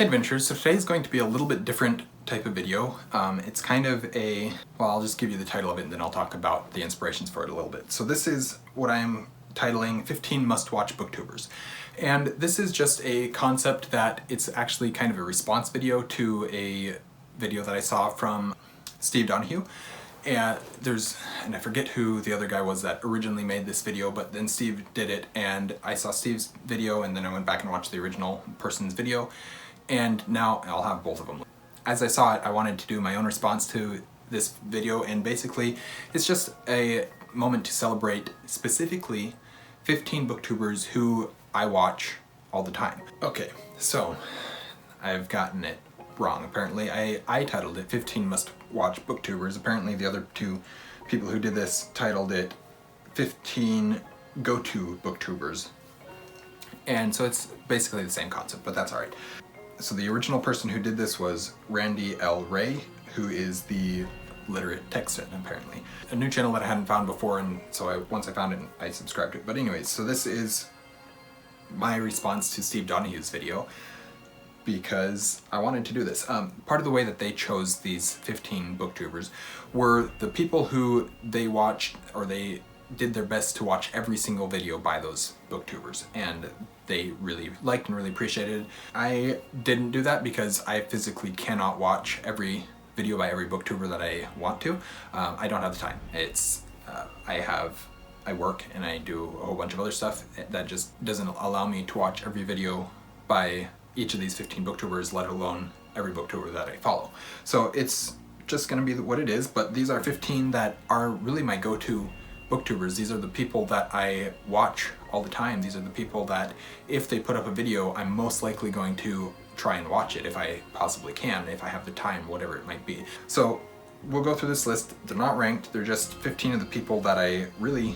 Hey Adventurers, so today is going to be a little bit different type of video. It's kind of a, well, I'll just give you the title of it and then I'll talk about the inspirations for it a little bit. So this is what I'm titling 15 Must-Watch BookTubers. And this is just a concept that it's actually kind of a response video to a video that I saw from Steve Donahue. And I forget who the other guy was that originally made this video, but then Steve did it and I saw Steve's video and then I went back and watched the original person's video. And now I'll have both of them. As I saw it, I wanted to do my own response to this video, and basically it's just a moment to celebrate specifically 15 booktubers who I watch all the time. Okay, so I've gotten it wrong. Apparently I titled it 15 Must-Watch BookTubers. Apparently the other two people who did this titled it 15 Go-To BookTubers. And so it's basically the same concept, but that's alright. So the original person who did this was Randy L. Ray, who is the literate Texan, apparently. A new channel that I hadn't found before, and so once I found it, I subscribed to it. But anyways, so this is my response to Steve Donahue's video, because I wanted to do this. Part of the way that they chose these 15 booktubers were the people who they watched, or they did their best to watch every single video by those booktubers, and they really liked and really appreciated. I didn't do that because I physically cannot watch every video by every booktuber that I want to. I don't have the time. I work and I do a whole bunch of other stuff that just doesn't allow me to watch every video by each of these 15 booktubers, let alone every booktuber that I follow. So it's just gonna be what it is, but these are 15 that are really my go-to booktubers. These are the people that I watch all the time. These are the people that if they put up a video, I'm most likely going to try and watch it if I possibly can, if I have the time, whatever it might be. So we'll go through this list. They're not ranked, they're just 15 of the people that I really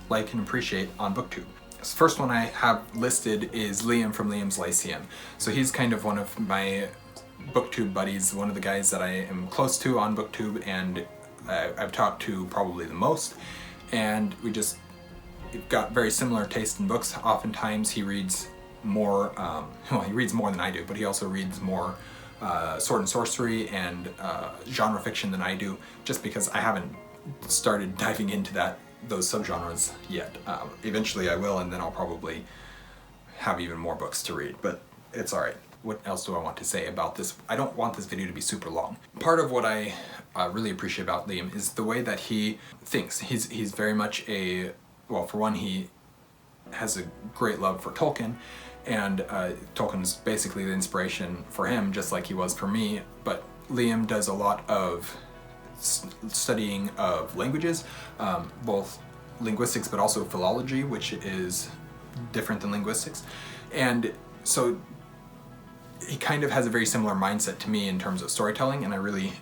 like and appreciate on BookTube. This first one I have listed is Liam from Liam's Lyceum. So he's kind of one of my BookTube buddies, one of the guys that I am close to on BookTube, and I've talked to probably the most. And we've got very similar taste in books. Oftentimes he reads more, well, he reads more than I do, but he also reads more sword and sorcery and genre fiction than I do, just because I haven't started diving into those subgenres yet. Eventually I will, and then I'll probably have even more books to read, but it's alright. What else do I want to say about this? I don't want this video to be super long. Part of what I really appreciate about Liam is the way that he thinks. He's very much well, for one, he has a great love for Tolkien, and Tolkien's basically the inspiration for him, just like he was for me, but Liam does a lot of studying of languages, both linguistics but also philology, which is different than linguistics, and so he kind of has a very similar mindset to me in terms of storytelling, and I really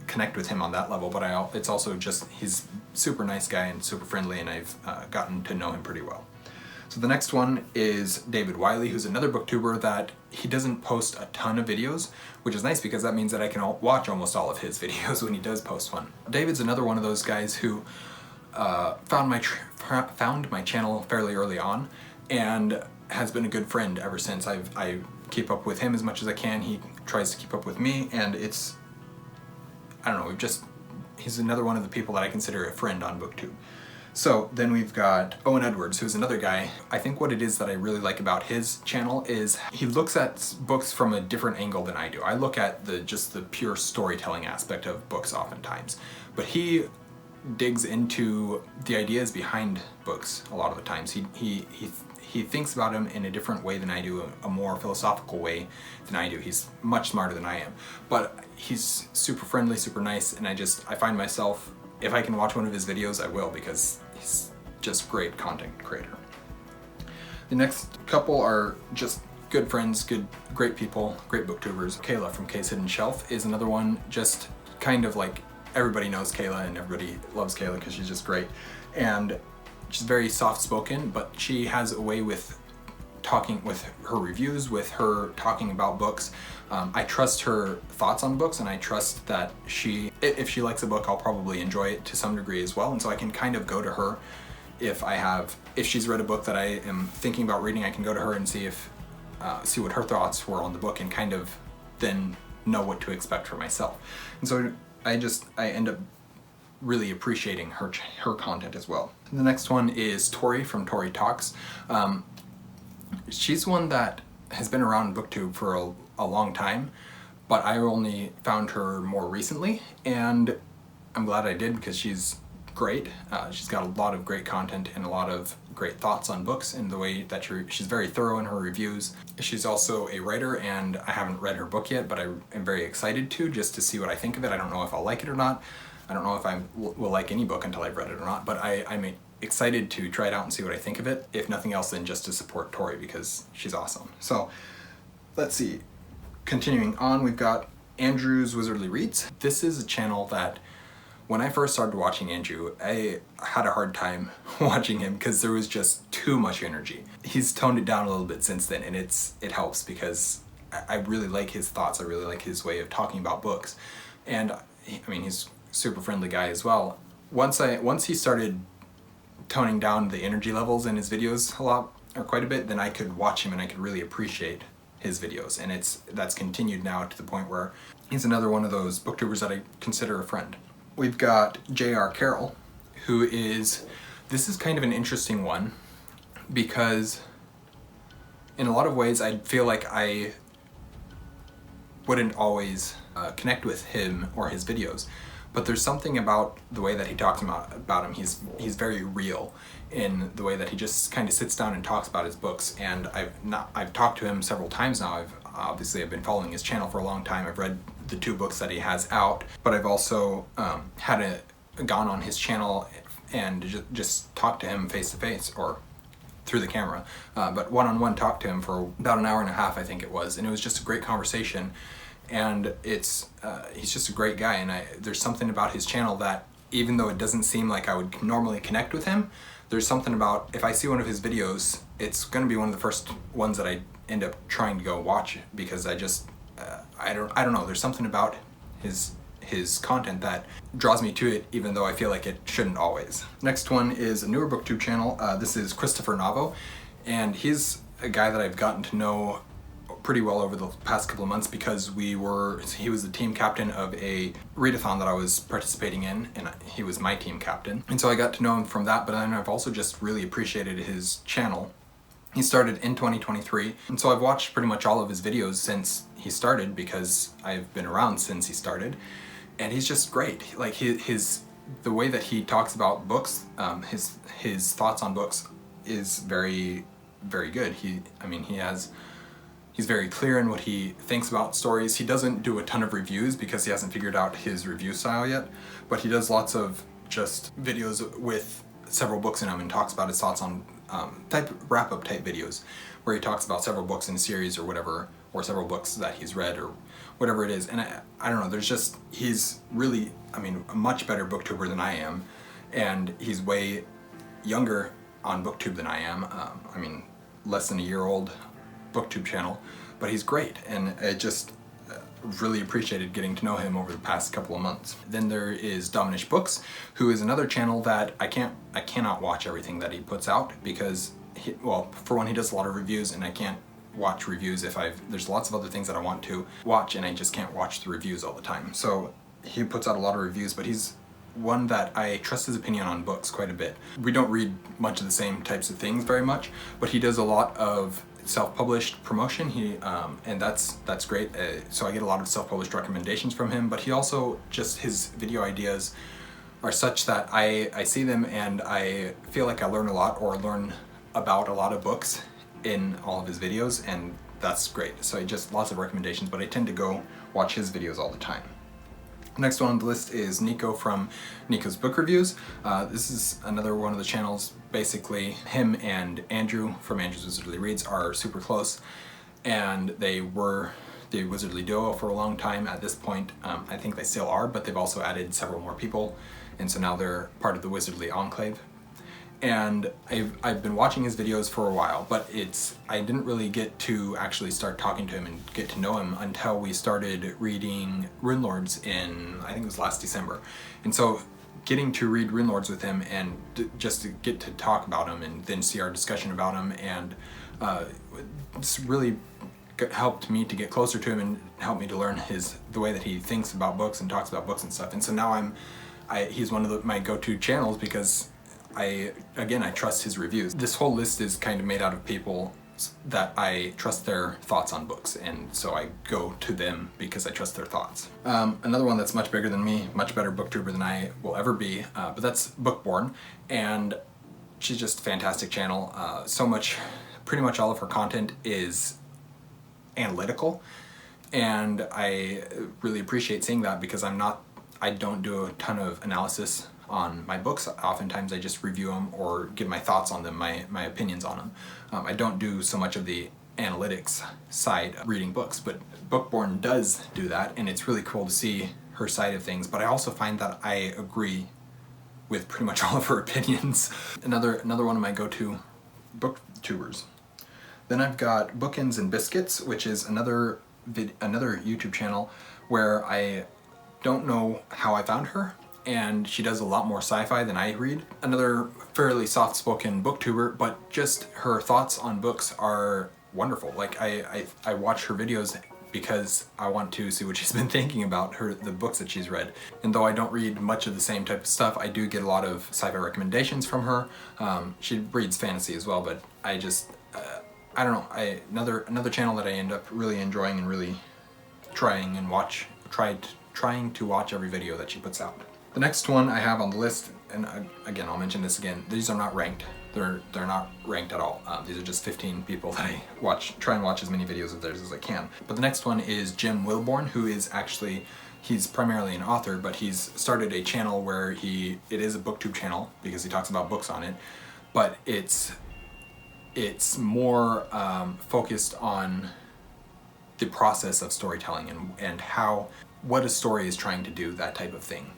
connect with him on that level, but it's also just, he's a super nice guy and super friendly, and I've gotten to know him pretty well. So the next one is David Wiley, who's another booktuber that he doesn't post a ton of videos, which is nice because that means that I can watch almost all of his videos when he does post one. David's another one of those guys who found my channel fairly early on and has been a good friend ever since. I keep up with him as much as I can. He tries to keep up with me, and I don't know, he's another one of the people that I consider a friend on BookTube. So then we've got Owen Edwards, who's another guy. I think what it is that I really like about his channel is he looks at books from a different angle than I do. I look at just the pure storytelling aspect of books oftentimes, but he digs into the ideas behind books a lot of the times. He thinks about them in a different way than I do, a more philosophical way than I do. He's much smarter than I am, but he's super friendly, super nice, and I find myself, if I can watch one of his videos, I will, because he's just great content creator. The next couple are just good friends, great people, great booktubers. Kayla from Kay's Hidden Shelf is another one, just kind of like, everybody knows Kayla and everybody loves Kayla because she's just great. And she's very soft-spoken, but she has a way with talking, with her reviews, with her talking about books. I trust her thoughts on books, and I trust that if she likes a book, I'll probably enjoy it to some degree as well, and so I can kind of go to her if she's read a book that I am thinking about reading. I can go to her and see if see what her thoughts were on the book and kind of then know what to expect for myself. And so I end up really appreciating her content as well. The next one is Tori from Tori Talks. She's one that has been around BookTube for a long time, but I only found her more recently, and I'm glad I did because she's great. She's got a lot of great content and a lot of great thoughts on books in the way that she's very thorough in her reviews. She's also a writer, and I haven't read her book yet, but I am very excited just to see what I think of it. I don't know if I'll like it or not. I don't know if I will like any book until I've read it or not, but I'm excited to try it out and see what I think of it, if nothing else than just to support Tori because she's awesome. So let's see. Continuing on, we've got Andrew's Wizardly Reads. This is a channel that when I first started watching Andrew, I had a hard time watching him because there was just too much energy. He's toned it down a little bit since then, and it helps because I really like his thoughts. I really like his way of talking about books. And I mean, he's a super friendly guy as well. Once he started toning down the energy levels in his videos a lot, or quite a bit, then I could watch him and I could really appreciate his videos. And that's continued now to the point where he's another one of those booktubers that I consider a friend. We've got J.R. Carroll, this is kind of an interesting one because in a lot of ways I feel like I wouldn't always connect with him or his videos, but there's something about the way that he talks about him. He's very real in the way that he just kind of sits down and talks about his books, and I've talked to him several times now. I've been following his channel for a long time. I've read the 2 books that he has out, but I've also gone on his channel and just talked to him face to face or through the camera, but one-on-one talked to him for about an hour and a half, I think it was, and it was just a great conversation. And he's just a great guy, and there's something about his channel that, even though it doesn't seem like I would normally connect with him, there's something about, if I see one of his videos, it's going to be one of the first ones that I end up trying to go watch because I don't know, there's something about his content that draws me to it, even though I feel like it shouldn't always. Next one is a newer booktube channel. This is Christopher Navo, and he's a guy that I've gotten to know pretty well over the past couple of months because he was the team captain of a readathon that I was participating in, and he was my team captain. And so I got to know him from that, but then I've also just really appreciated his channel. He started in 2023, and so I've watched pretty much all of his videos since he started because I've been around since he started, and he's just great. Like the way that he talks about books, his thoughts on books is very, very good. He's very clear in what he thinks about stories. He doesn't do a ton of reviews because he hasn't figured out his review style yet, but he does lots of just videos with several books in them and talks about his thoughts on wrap-up type videos where he talks about several books in a series or whatever, or several books that he's read or whatever it is. And I don't know, he's really, a much better booktuber than I am, and he's way younger on BookTube than I am. Less than a year old BookTube channel, but he's great, and I just really appreciated getting to know him over the past couple of months. Then there is Dominish Books, who is another channel that I cannot watch everything that he puts out because for one, he does a lot of reviews, and I can't watch reviews there's lots of other things that I want to watch, and I just can't watch the reviews all the time. So he puts out a lot of reviews, but he's one that I trust his opinion on books quite a bit. We don't read much of the same types of things very much, but he does a lot of self-published promotion. And that's great. So I get a lot of self-published recommendations from him, but he also his video ideas are such that I see them and I feel like I learn a lot or learn about a lot of books in all of his videos, and that's great. So just lots of recommendations, but I tend to go watch his videos all the time. Next one on the list is Nico from Nico'S Book Reviews. This is another one of the channels. Basically, him and Andrew from Andrew's Wizardly Reads are super close, and they were the Wizardly Duo for a long time. At this point, I think they still are, but they've also added several more people, and so now they're part of the Wizardly Enclave. And I've been watching his videos for a while, but I didn't really get to actually start talking to him and get to know him until we started reading Runelords in, I think it was last December. And so getting to read Runelords with him and just to get to talk about him and then see our discussion about him and It's really helped me to get closer to him and helped me to learn the way that he thinks about books and talks about books and stuff. And so now he's one of my go-to channels because I trust his reviews. This whole list is kind of made out of people that I trust their thoughts on books, and so I go to them because I trust their thoughts. Another one that's much bigger than me, much better booktuber than I will ever be, but that's Wilborn, and she's just a fantastic channel. Pretty much all of her content is analytical, and I really appreciate seeing that because I don't do a ton of analysis on my books. Oftentimes I just review them or give my thoughts on them, my opinions on them. I don't do so much of the analytics side of reading books, but Wilborn does do that, and it's really cool to see her side of things. But I also find that I agree with pretty much all of her opinions. Another one of my go-to booktubers. Then I've got Bookends and Biscuits, which is another YouTube channel where I don't know how I found her, and she does a lot more sci-fi than I read. Another fairly soft-spoken booktuber, but just her thoughts on books are wonderful. Like I watch her videos because I want to see what she's been thinking about the books that she's read. And though I don't read much of the same type of stuff, I do get a lot of sci-fi recommendations from her. She reads fantasy as well, but I don't know. Another channel that I end up really enjoying and really trying to watch every video that she puts out. The next one I have on the list, and again, I'll mention this again, these are not ranked. They're not ranked at all. These are just 15 people that I try and watch as many videos of theirs as I can. But the next one is Jim Wilborn, who is he's primarily an author, but he's started a channel where it is a booktube channel because he talks about books on it, but it's more focused on the process of storytelling and what a story is trying to do, that type of thing.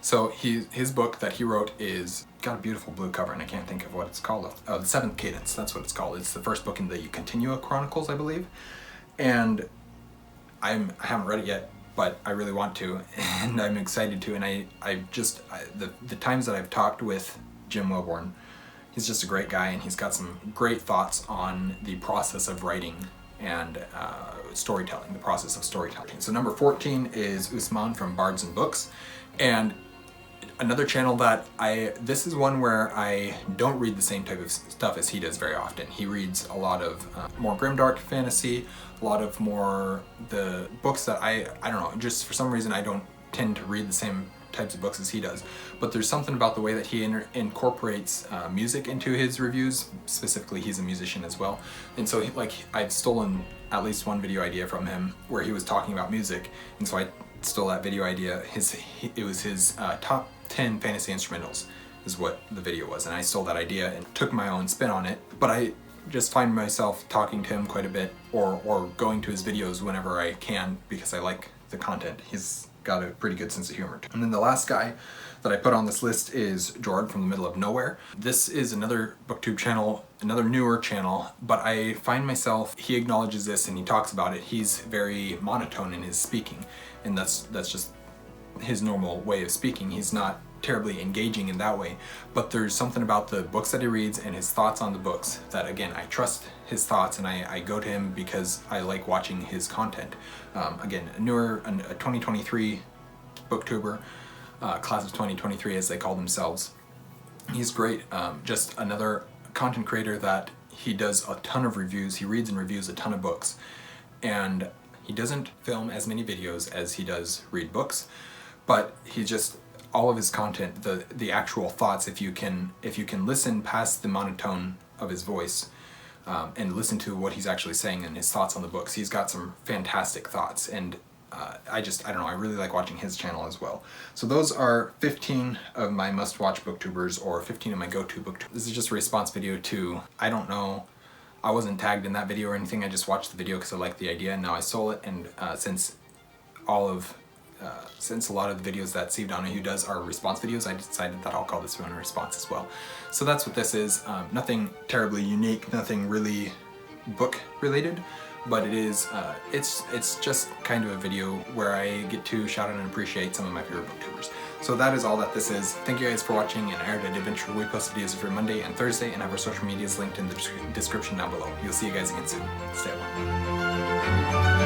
So his book that he wrote is got a beautiful blue cover, and I can't think of what it's called. The Seventh Cadence, that's what it's called. It's the first book in the Continua Chronicles, I believe. And I haven't read it yet, but I really want to, and I'm excited to. And the times that I've talked with Jim Wilborn, he's just a great guy, and he's got some great thoughts on the process of writing and storytelling, the process of storytelling. So number 14 is Usman from Bards and Books, and another channel this is one where I don't read the same type of stuff as he does very often. He reads a lot of more grimdark fantasy, a lot of more the books that I don't know, just for some reason I don't tend to read the same types of books as he does. But there's something about the way that he incorporates music into his reviews. Specifically, he's a musician as well, and so I've stolen at least one video idea from him where he was talking about music, and so I stole that video idea. It was his top 10 fantasy instrumentals is what the video was, and I stole that idea and took my own spin on it. But I just find myself talking to him quite a bit, or going to his videos whenever I can because I like the content. He's got a pretty good sense of humor. And then the last guy that I put on this list is Jordan from the Middle of Nowhere. This is another booktube channel, another newer channel, but I find myself, he acknowledges this and he talks about it. He's very monotone in his speaking, and that's just his normal way of speaking. He's not terribly engaging in that way, but there's something about the books that he reads and his thoughts on the books that, again, I trust his thoughts, and I go to him because I like watching his content. Again, a 2023 booktuber, class of 2023 as they call themselves. He's great. Just another content creator that he does a ton of reviews. He reads and reviews a ton of books, and he doesn't film as many videos as he does read books, but he just, all of his content, the actual thoughts, if you can listen past the monotone of his voice and listen to what he's actually saying and his thoughts on the books, he's got some fantastic thoughts, and I don't know, I really like watching his channel as well. So those are 15 of my must-watch booktubers, or 15 of my go-to booktubers. This is just a response video to, I don't know, I wasn't tagged in that video or anything, I just watched the video because I liked the idea, and now I stole it, and since a lot of the videos that Steve Donahue does are response videos, I decided that I'll call this one a response as well. So that's what this is. Nothing terribly unique, nothing really book related, but it is, it's just kind of a video where I get to shout out and appreciate some of my favorite booktubers. So that is all that this is. Thank you guys for watching an Erudite Adventure. We post videos every Monday and Thursday and have our social medias linked in the description down below. You'll see you guys again soon. Stay well.